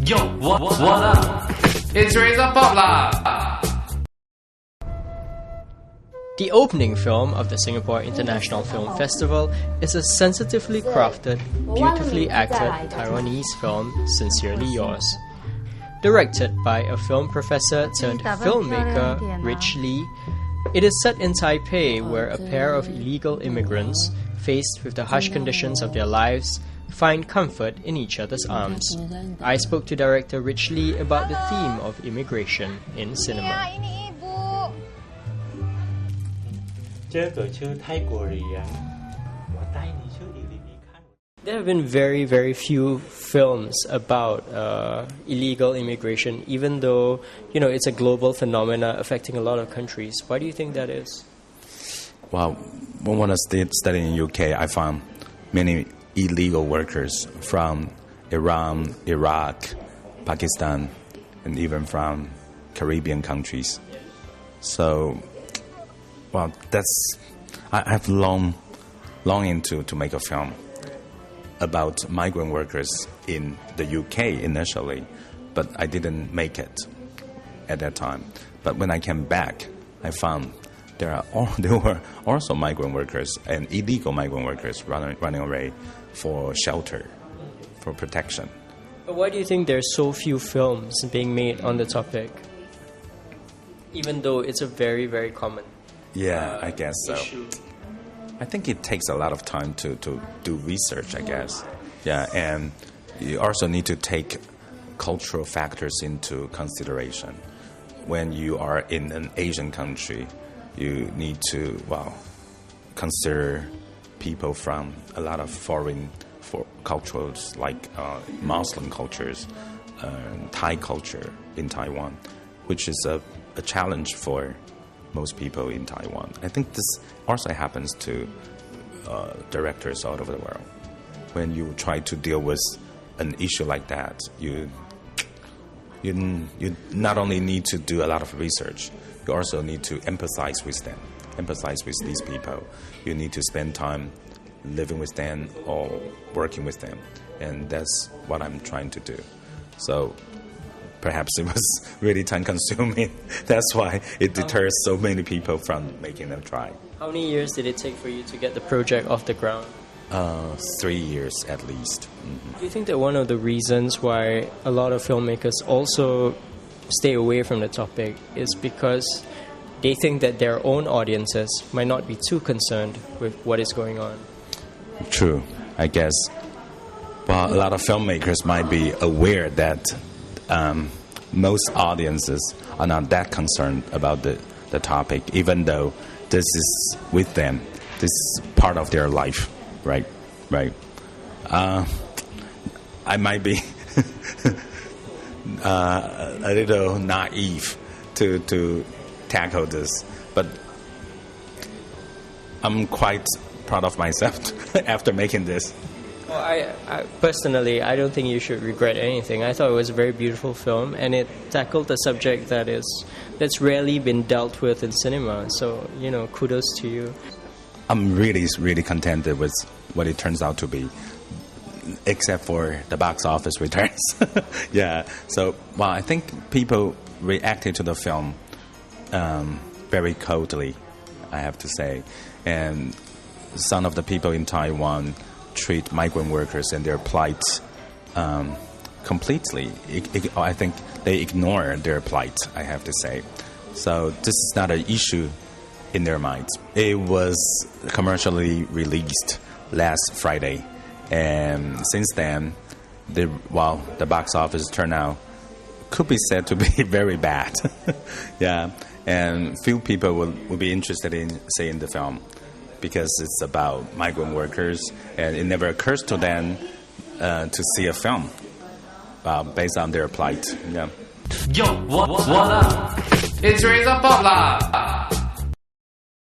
Yo, what up? It's RazorPop lah! The opening film of the Singapore International Film Festival is a sensitively crafted, beautifully acted Taiwanese film, Sincerely Yours. Directed by a film professor turned filmmaker, Rich Lee, it is set in Taipei, where a pair of illegal immigrants, faced with the harsh conditions of their lives, find comfort in each other's arms. I spoke to director Rich Lee about the theme of immigration in cinema. There have been very, very few films about illegal immigration, even though, it's a global phenomena affecting a lot of countries. Why do you think that is? Well, when I studied in UK, I found many illegal workers from Iran, Iraq, Pakistan, and even from Caribbean countries. So, well, I have longing to make a film about migrant workers in the UK initially, but I didn't make it at that time. But when I came back, I found there were also migrant workers and illegal migrant workers running away for shelter, for protection. But why do you think there's so few films being made on the topic, even though it's a very, very common I guess so. issue? I think it takes a lot of time to do research, I guess. Yeah, and you also need to take cultural factors into consideration. When you are in an Asian country, you need to, consider people from a lot of foreign cultures, like Muslim cultures, Thai culture in Taiwan, which is a challenge for most people in Taiwan. I think this also happens to directors all over the world. When you try to deal with an issue like that, you not only need to do a lot of research, you also need to empathize with them, empathize with these people. You need to spend time living with them or working with them, and that's what I'm trying to do. So perhaps it was really time-consuming. That's why it deters so many people from making a try. How many years did it take for you to get the project off the ground? 3 years at least. Mm-hmm. Do you think that one of the reasons why a lot of filmmakers also stay away from the topic is because they think that their own audiences might not be too concerned with what is going on? True, I guess. Well, a lot of filmmakers might be aware that most audiences are not that concerned about the topic, even though this is with them. This is part of their life, right? I might be a little naive to tackle this, but I'm quite proud of myself after making this. Well, I personally, I don't think you should regret anything. I thought it was a very beautiful film, and it tackled a subject that's rarely been dealt with in cinema. So, kudos to you. I'm really, really contented with what it turns out to be, except for the box office returns. Yeah. So, I think people reacted to the film very coldly, I have to say, and some of the people in Taiwan treat migrant workers and their plight completely. I think they ignore their plight, I have to say. So this is not an issue in their minds. It was commercially released last Friday, and since then, the box office turnout could be said to be very bad. Yeah, and few people will be interested in seeing the film, because it's about migrant workers, and it never occurs to them to see a film based on their plight. Yeah. Yo, what up? It's RazorPop lah!